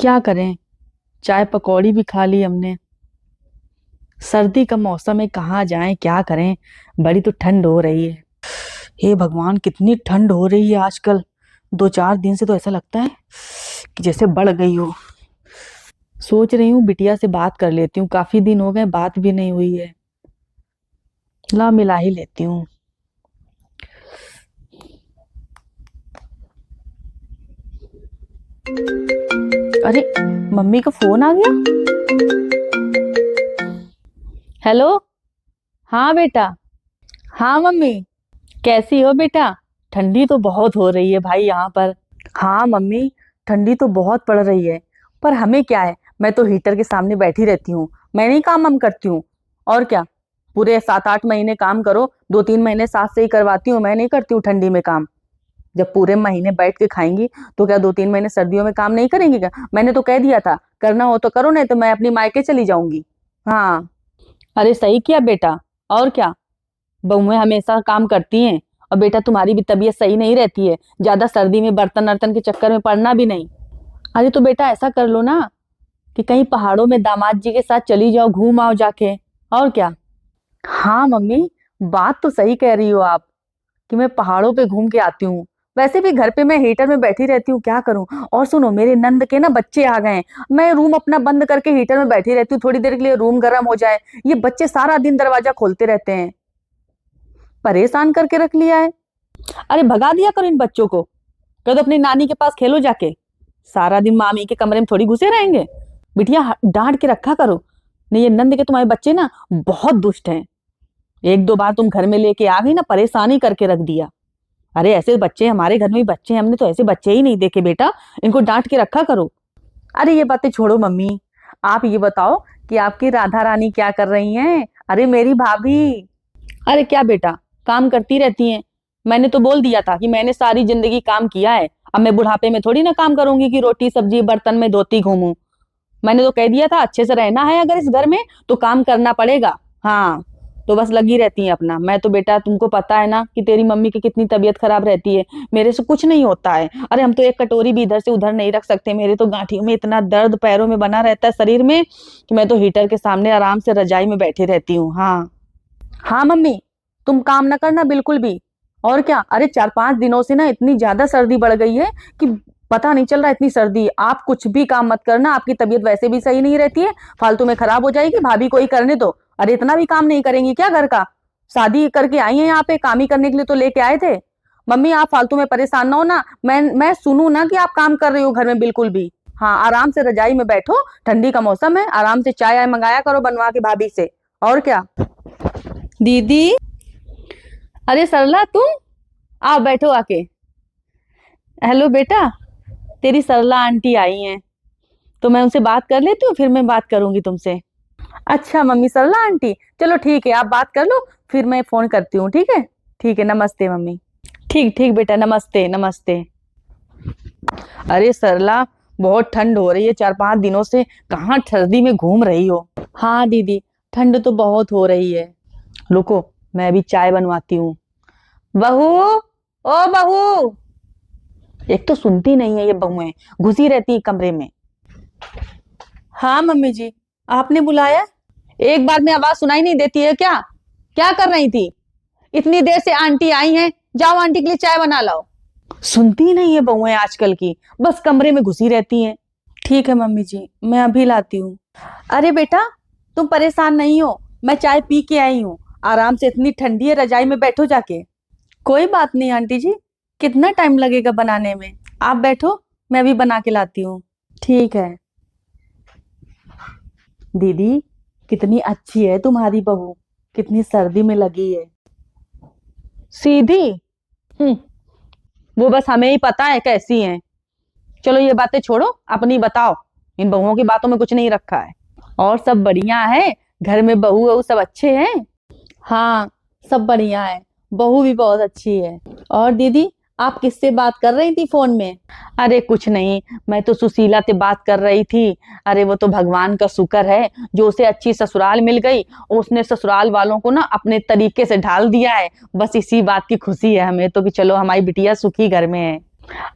क्या करें। चाय पकौड़ी भी खा ली हमने। सर्दी का मौसम है, कहाँ जाएं, क्या करें। बड़ी तो ठंड हो रही है। हे भगवान, कितनी ठंड हो रही है आजकल। 2-4 दिन से तो ऐसा लगता है कि जैसे बढ़ गई हो। सोच रही हूँ बिटिया से बात कर लेती हूँ, काफी दिन हो गए बात भी नहीं हुई है। ला मिला ही लेती हूँ। अरे, मम्मी का फोन आ गया। हेलो। हाँ बेटा। हाँ मम्मी। कैसी हो बेटा। ठंडी तो बहुत हो रही है भाई यहाँ पर। हाँ मम्मी, ठंडी तो बहुत पड़ रही है। पर हमें क्या है, मैं तो हीटर के सामने बैठी रहती हूँ। मैं नहीं काम वाम करती हूँ। और क्या। पूरे 7-8 महीने काम करो, 2-3 महीने सास से ही करवाती हूँ, मैं नहीं करती हूँ ठंडी में काम। जब पूरे महीने बैठ के खाएंगी तो क्या 2-3 महीने सर्दियों में काम नहीं करेंगी क्या। मैंने तो कह दिया था, करना हो तो करो, नहीं तो मैं अपनी मायके चली जाऊंगी। हाँ। अरे सही किया बेटा। और क्या। बहुएं हमेशा काम करती हैं। और बेटा तुम्हारी भी तबीयत सही नहीं रहती है, ज्यादा सर्दी में बर्तन अर्तन के चक्कर में पड़ना भी नहीं। अरे तो बेटा ऐसा कर लो ना कि कहीं पहाड़ों में दामाद जी के साथ चली जाओ, घूम आओ जाके। और क्या। हाँ मम्मी, बात तो सही कह रही हो आप कि मैं पहाड़ों पे घूम के आती हूँ। वैसे भी घर पे मैं हीटर में बैठी रहती हूँ, क्या करूँ। और सुनो, मेरे नंद के ना बच्चे आ गए हैं। मैं रूम अपना बंद करके हीटर में बैठी रहती हूँ, थोड़ी देर के लिए रूम गर्म हो जाए। ये बच्चे सारा दिन दरवाजा खोलते रहते हैं। परेशान करके रख लिया है। अरे भगा दिया करो इन बच्चों को। कह दो अपनी नानी के पास खेलो जाके। सारा दिन मामी के कमरे में थोड़ी घुसे रहेंगे। बिटिया डांट के रखा करो। नहीं, ये नंद के तुम्हारे बच्चे ना बहुत दुष्ट हैं। 1-2 बार तुम घर में लेके आ गई ना, परेशानी करके रख दिया। अरे ऐसे बच्चे हमारे घर में भी बच्चे हैं, हमने तो ऐसे बच्चे ही नहीं देखे बेटा। इनको डांट के रखा करो। अरे ये बातें छोड़ो मम्मी। आप ये बताओ कि आपकी राधा रानी क्या कर रही हैं। अरे मेरी भाभी। अरे क्या बेटा, काम करती रहती हैं। मैंने तो बोल दिया था कि मैंने सारी जिंदगी काम किया है। अब मैं बुढ़ापे में थोड़ी ना काम करूंगी कि रोटी सब्जी बर्तन में धोती घूमूं। मैंने तो कह दिया था, अच्छे से रहना है अगर इस घर में तो काम करना पड़ेगा। हाँ। तो बस लगी रहती है अपना। मैं तो बेटा, तुमको पता है ना कि तेरी मम्मी की कितनी तबीयत खराब रहती है। मेरे से कुछ नहीं होता है। अरे हम तो एक कटोरी भी इधर से उधर नहीं रख सकते। मेरे तो गांठियों में इतना दर्द, पैरों में बना रहता है, शरीर में, कि मैं तो हीटर के सामने आराम से रजाई में बैठी रहती हूँ। हाँ। हाँ मम्मी, तुम काम न करना बिल्कुल भी। और क्या। अरे 4-5 दिनों से ना इतनी ज्यादा सर्दी बढ़ गई है कि पता नहीं चल रहा। इतनी सर्दी, आप कुछ भी काम मत करना, आपकी तबीयत वैसे भी सही नहीं रहती है, फालतू में खराब हो जाएगी। भाभी को ही करने दो। अरे इतना भी काम नहीं करेंगी क्या घर का। शादी करके आई है यहाँ पे, काम ही करने के लिए तो लेके आए थे। मम्मी आप फालतू में परेशान ना हो ना। मैं सुनूं ना कि आप काम कर रही हो घर में, बिल्कुल भी। हाँ, आराम से रजाई में बैठो, ठंडी का मौसम है, आराम से चाय आय मंगाया करो बनवा के भाभी से। और क्या। दीदी। अरे सरला तुम, आओ बैठो आके। हेलो बेटा। तेरी सरला आंटी आई हैं, तो मैं उनसे बात कर लेती हूँ, फिर मैं बात करूंगी तुमसे। अच्छा मम्मी, सरला आंटी, चलो ठीक है, आप बात कर लो, फिर मैं फोन करती हूँ। ठीक है। ठीक है, नमस्ते मम्मी। ठीक ठीक बेटा, नमस्ते नमस्ते। अरे सरला, बहुत ठंड हो रही है 4-5 दिनों से। कहाँ सर्दी में घूम रही हो। हाँ दीदी, ठंड तो बहुत हो रही है। रुको, मैं अभी चाय बनवाती हूँ। बहू, ओ बहू। एक तो सुनती नहीं है ये बहुएं, घुसी रहती है कमरे में। हाँ मम्मी जी, आपने बुलाया। एक बार में आवाज सुनाई नहीं देती है क्या। क्या कर रही थी। इतनी देर से आंटी आई हैं, जाओ आंटी के लिए चाय बना लाओ। सुनती नहीं है बहुएं आजकल की, बस कमरे में घुसी रहती हैं। ठीक है मम्मी जी, मैं अभी लाती हूँ। अरे बेटा, तुम परेशान नहीं हो, मैं चाय पी के आई हूँ। आराम से, इतनी ठंडी है, रजाई में बैठो जाके। कोई बात नहीं आंटी जी, कितना टाइम लगेगा बनाने में। आप बैठो, मैं अभी बना के लाती हूँ। ठीक है। दीदी, कितनी अच्छी है तुम्हारी बहू, कितनी सर्दी में लगी है। सीधी। हम्म। वो बस हमें ही पता है कैसी हैं। चलो ये बातें छोड़ो, अपनी बताओ। इन बहुओं की बातों में कुछ नहीं रखा है। और सब बढ़िया है। घर में बहू वहू सब अच्छे हैं। हाँ, सब बढ़िया है। बहू भी बहुत अच्छी है। और दीदी, आप किससे बात कर रही थी फोन में। अरे कुछ नहीं, मैं तो सुशीला से बात कर रही थी। अरे वो तो भगवान का शुक्र है जो उसे अच्छी ससुराल मिल गई। उसने ससुराल वालों को ना अपने तरीके से ढाल दिया है। बस इसी बात की खुशी है हमें तो कि चलो हमारी बिटिया सुखी घर में है।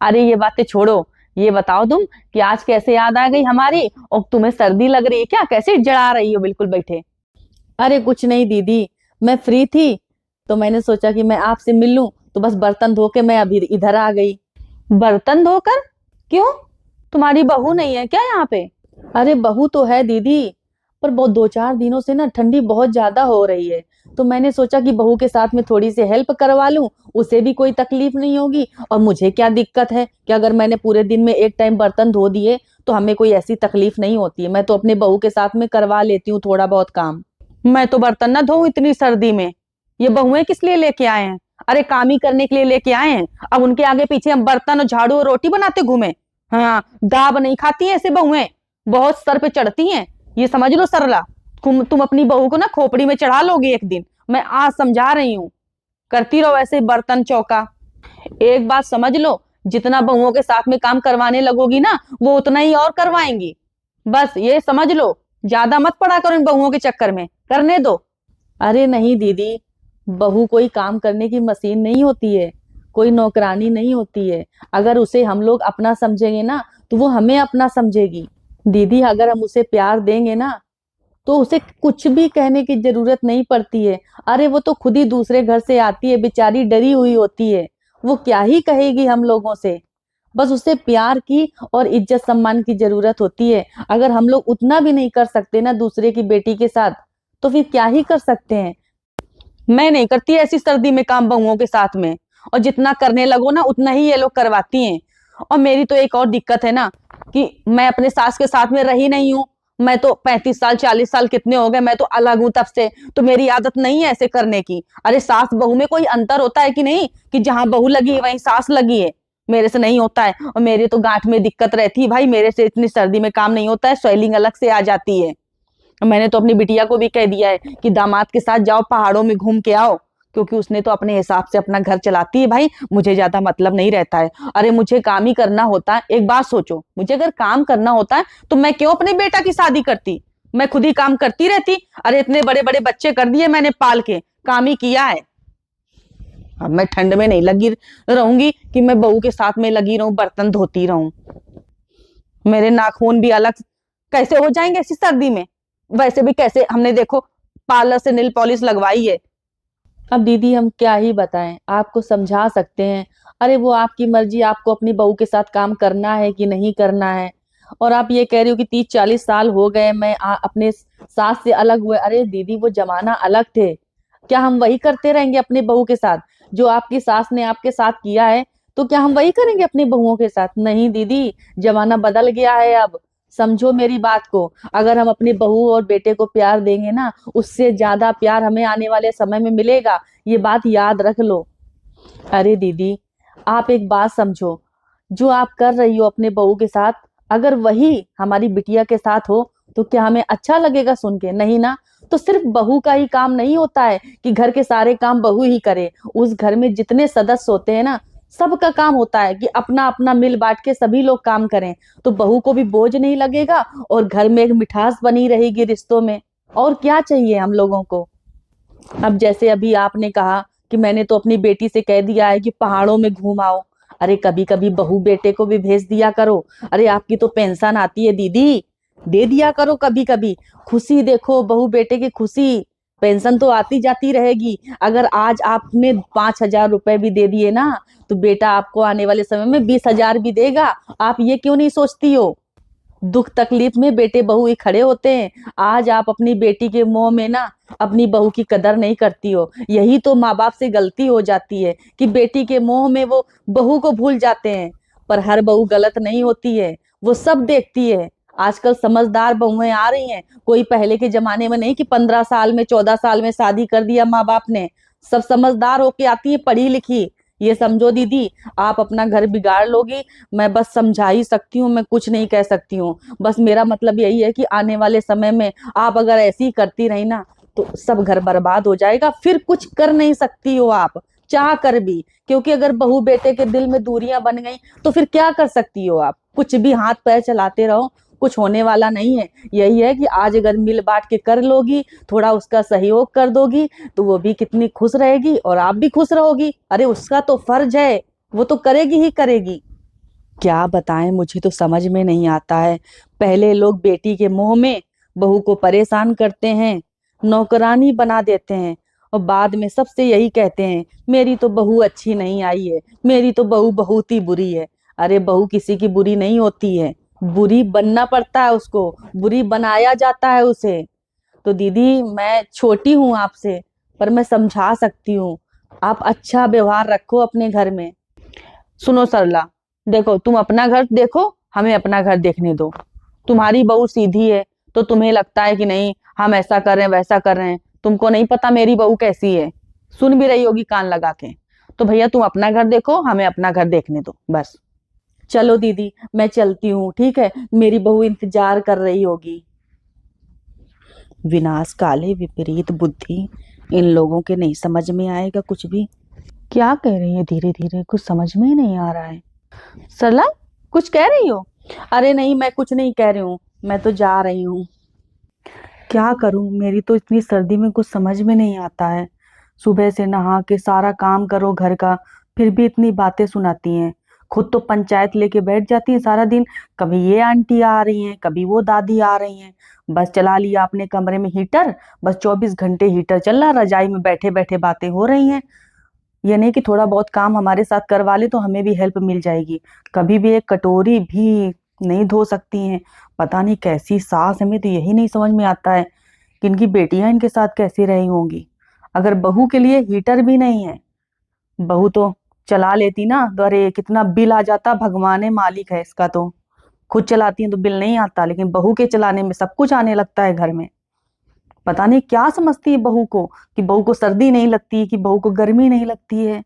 अरे ये बातें छोड़ो, ये बताओ तुम कि आज कैसे याद आ गई हमारी, और तुम्हें सर्दी लग रही है क्या? कैसे जला रही हो बिल्कुल बैठे? अरे कुछ नहीं दीदी, मैं फ्री थी तो मैंने सोचा कि मैं आपसे मिल लूं, तो बस बर्तन धो के मैं अभी इधर आ गई। बर्तन धोकर? क्यों? तुम्हारी बहू नहीं है क्या यहाँ पे? अरे बहू तो है दीदी, पर बहुत 2-4 दिनों से ना ठंडी बहुत ज्यादा हो रही है, तो मैंने सोचा कि बहू के साथ में थोड़ी सी हेल्प करवा लूं, उसे भी कोई तकलीफ नहीं होगी और मुझे क्या दिक्कत है कि अगर मैंने पूरे दिन में एक टाइम बर्तन धो दिए तो हमें कोई ऐसी तकलीफ नहीं होती है। मैं तो अपने बहू के साथ में करवा लेती हूँ थोड़ा बहुत काम। मैं तो बर्तन ना धोऊं इतनी सर्दी में। ये बहुएं किस लिए लेके आए हैं? अरे काम ही करने के लिए लेके आए हैं, अब उनके आगे पीछे हम बर्तन और झाड़ू और रोटी बनाते घूमे? हाँ, दाब नहीं खाती हैं ऐसे बहुएं, बहुत सर पे चढ़ती हैं। ये समझ लो सरला, तुम अपनी बहू को ना खोपड़ी में चढ़ा लोगे एक दिन। मैं आज समझा रही हूँ, करती रहो ऐसे बर्तन चौका। एक बात समझ लो, जितना बहुओं के साथ में काम करवाने लगोगी ना, वो उतना ही और करवाएंगी। बस ये समझ लो, ज्यादा मत पड़ा करो इन बहुओं के चक्कर में, करने दो। अरे नहीं दीदी, बहू कोई काम करने की मशीन नहीं होती है, कोई नौकरानी नहीं होती है। अगर उसे हम लोग अपना समझेंगे ना, तो वो हमें अपना समझेगी। दीदी अगर हम उसे प्यार देंगे ना, तो उसे कुछ भी कहने की जरूरत नहीं पड़ती है। अरे वो तो खुद ही दूसरे घर से आती है, बेचारी डरी हुई होती है, वो क्या ही कहेगी हम लोगों से। बस उसे प्यार की और इज्जत सम्मान की जरूरत होती है। अगर हम लोग उतना भी नहीं कर सकते ना दूसरे की बेटी के साथ, तो फिर क्या ही कर सकते हैं। मैं नहीं करती ऐसी सर्दी में काम बहुओं के साथ में, और जितना करने लगो ना उतना ही ये लोग करवाती हैं। और मेरी तो एक और दिक्कत है ना, कि मैं अपने सास के साथ में रही नहीं हूँ। मैं तो 35 साल 40 साल कितने हो गए, मैं तो अलग हूं तब से, तो मेरी आदत नहीं है ऐसे करने की। अरे सास बहू में कोई अंतर होता है कि नहीं, कि जहां बहू लगी है वहीं सास लगी है? मेरे से नहीं होता है, और मेरे तो गांठ में दिक्कत रहती है भाई, मेरे से इतनी सर्दी में काम नहीं होता है, स्वेलिंग अलग से आ जाती है। मैंने तो अपनी बिटिया को भी कह दिया है कि दामाद के साथ जाओ पहाड़ों में घूम के आओ, क्योंकि उसने तो अपने हिसाब से अपना घर चलाती है भाई, मुझे ज्यादा मतलब नहीं रहता है। अरे मुझे काम ही करना होता है। एक बात सोचो, मुझे अगर काम करना होता है तो मैं क्यों अपने बेटा की शादी करती? मैं खुद ही काम करती रहती। अरे इतने बड़े बड़े बच्चे कर दिए मैंने पाल के, काम ही किया है। अब मैं ठंड में नहीं लगी रहूंगी कि मैं बहू के साथ में लगी रहूं, बर्तन धोती रहूं। मेरे नाखून भी अलग कैसे हो जाएंगे ऐसी सर्दी में? वैसे भी कैसे हमने देखो पार्लर से नेल पॉलिश लगवाई है। अब दीदी हम क्या ही बताएं, आपको समझा सकते हैं। अरे वो आपकी मर्जी, आपको अपनी बहू के साथ काम करना है कि नहीं करना है। और आप ये कह रही हो कि 30-40 साल हो गए मैं अपने सास से अलग हुए। अरे दीदी वो जमाना अलग थे, क्या हम वही करते रहेंगे अपनी बहू के साथ? जो आपकी सास ने आपके साथ किया है, तो क्या हम वही करेंगे अपनी बहुओं के साथ? नहीं दीदी, जमाना बदल गया है अब। समझो मेरी बात को। अगर हम अपनी बहू और बेटे को प्यार देंगे ना, उससे ज्यादा प्यार हमें आने वाले समय में मिलेगा, ये बात याद रख लो। अरे दीदी, आप एक बात समझो, जो आप कर रही हो अपने बहू के साथ, अगर वही हमारी बिटिया के साथ हो, तो क्या हमें अच्छा लगेगा सुन के? नहीं ना। तो सिर्फ बहू का ही काम नहीं होता है कि घर के सारे काम बहू ही करे। उस घर में जितने सदस्य होते हैं ना, सबका काम होता है कि अपना अपना मिल बांट के सभी लोग काम करें, तो बहू को भी बोझ नहीं लगेगा और घर में एक मिठास बनी रहेगी रिश्तों में। और क्या चाहिए हम लोगों को? अब जैसे अभी आपने कहा कि मैंने तो अपनी बेटी से कह दिया है कि पहाड़ों में घूम आओ। अरे कभी कभी बहू बेटे को भी भेज दिया करो। अरे आपकी तो पेंशन आती है दीदी, दे दिया करो कभी कभी। खुशी देखो बहू बेटे की खुशी, पेंशन तो आती जाती रहेगी। अगर आज आपने 5,000 रुपए भी दे दिए ना, तो बेटा आपको आने वाले समय में 20,000 भी देगा। आप ये क्यों नहीं सोचती हो? दुख तकलीफ में बेटे बहू ही खड़े होते हैं। आज आप अपनी बेटी के मोह में ना अपनी बहू की कदर नहीं करती हो। यही तो माँ बाप से गलती हो जाती है कि बेटी के मोह में वो बहू को भूल जाते हैं। पर हर बहू गलत नहीं होती है, वो सब देखती है। आजकल समझदार बहुएं आ रही हैं, कोई पहले के जमाने में नहीं कि 15 साल में 14 साल में शादी कर दिया माँ बाप ने। सब समझदार होके आती है, पढ़ी लिखी। ये समझो दीदी, आप अपना घर बिगाड़ लोगी। मैं बस समझा ही सकती हूँ, मैं कुछ नहीं कह सकती हूँ। बस मेरा मतलब यही है कि आने वाले समय में आप अगर ऐसी ही करती रही ना, तो सब घर बर्बाद हो जाएगा, फिर कुछ कर नहीं सकती हो आप, चाह कर भी। क्योंकि अगर बहू बेटे के दिल में दूरियां बन गई, तो फिर क्या कर सकती हो आप? कुछ भी हाथ पैर चलाते रहो, कुछ होने वाला नहीं है। यही है कि आज अगर मिल बांट के कर लोगी, थोड़ा उसका सहयोग कर दोगी, तो वो भी कितनी खुश रहेगी और आप भी खुश रहोगी। अरे उसका तो फर्ज है, वो तो करेगी ही करेगी। क्या बताएं, मुझे तो समझ में नहीं आता है। पहले लोग बेटी के मोह में बहू को परेशान करते हैं, नौकरानी बना देते हैं, और बाद में सबसे यही कहते हैं मेरी तो बहू अच्छी नहीं आई है, मेरी तो बहू बहुत ही बुरी है। अरे बहू किसी की बुरी नहीं होती है, बुरी बनना पड़ता है उसको, बुरी बनाया जाता है उसे। तो दीदी मैं छोटी हूँ आपसे, पर मैं समझा सकती हूँ। आप अच्छा व्यवहार रखो अपने घर में। सुनो सरला, देखो तुम अपना घर देखो, हमें अपना घर देखने दो। तुम्हारी बहू सीधी है तो तुम्हें लगता है कि नहीं हम ऐसा कर रहे हैं वैसा कर रहे हैं, तुमको नहीं पता मेरी बहू कैसी है। सुन भी रही होगी कान लगा के। तो भैया तुम अपना घर देखो, हमें अपना घर देखने दो बस। चलो दीदी मैं चलती हूँ, ठीक है, मेरी बहू इंतजार कर रही होगी। विनाश काले विपरीत बुद्धि, इन लोगों के नहीं समझ में आएगा कुछ भी। क्या कह रही है धीरे धीरे, कुछ समझ में ही नहीं आ रहा है। सरला कुछ कह रही हो? अरे नहीं मैं कुछ नहीं कह रही हूँ, मैं तो जा रही हूँ। क्या करूँ, मेरी तो इतनी सर्दी में कुछ समझ में नहीं आता है। सुबह से नहा के सारा काम करो घर का, फिर भी इतनी बातें सुनाती हैं। खुद तो पंचायत लेके बैठ जाती हैं सारा दिन। कभी ये आंटी आ रही हैं, कभी वो दादी आ रही हैं। बस चला लिया अपने कमरे में हीटर, बस 24 घंटे हीटर चल रहा, रजाई में बैठे बैठे बातें हो रही हैं। ये नहीं कि थोड़ा बहुत काम हमारे साथ करवा ले तो हमें भी हेल्प मिल जाएगी। कभी भी एक कटोरी भी नहीं धो सकती हैं। पता नहीं कैसी सास, हमें तो यही नहीं समझ में आता है कि इनकी बेटियां इनके साथ कैसी रही होंगी। अगर बहू के लिए हीटर भी नहीं है, बहू तो चला लेती ना, तो अरे कितना बिल आ जाता, भगवान मालिक है इसका तो। खुद चलाती है तो बिल नहीं आता, लेकिन बहू के चलाने में सब कुछ आने लगता है घर में। पता नहीं क्या समझती है बहू को, कि बहू को सर्दी नहीं लगती, कि बहू को गर्मी नहीं लगती है।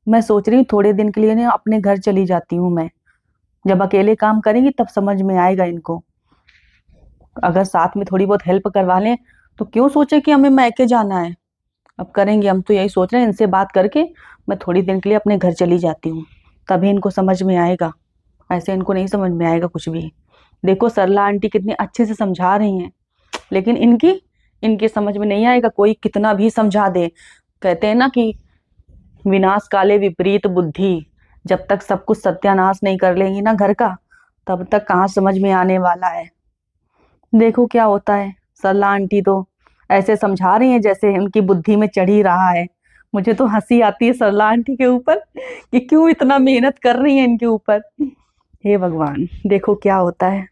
मैं सोच रही हूँ थोड़े दिन के लिए ना अपने घर चली जाती हूँ मैं। जब अकेले काम करेंगी तब समझ में आएगा इनको। अगर साथ में थोड़ी बहुत हेल्प करवा लें तो क्यों सोचे कि हमें मैके जाना है। अब करेंगे, हम तो यही सोच रहे हैं, इनसे बात करके मैं थोड़ी दिन के लिए अपने घर चली जाती हूँ, तभी इनको समझ में आएगा। ऐसे इनको नहीं समझ में आएगा कुछ भी। देखो सरला आंटी कितनी अच्छे से समझा रही हैं, लेकिन इनकी इनकी समझ में नहीं आएगा, कोई कितना भी समझा दे। कहते हैं ना कि विनाश काले विपरीत बुद्धि, जब तक सब कुछ सत्यानाश नहीं कर लेंगी ना घर का, तब तक कहाँ समझ में आने वाला है। देखो क्या होता है। सरला आंटी तो ऐसे समझा रही हैं जैसे उनकी बुद्धि में चढ़ ही रहा है। मुझे तो हंसी आती है सरला आंटी के ऊपर, कि क्यों इतना मेहनत कर रही है इनके ऊपर। हे भगवान, देखो क्या होता है।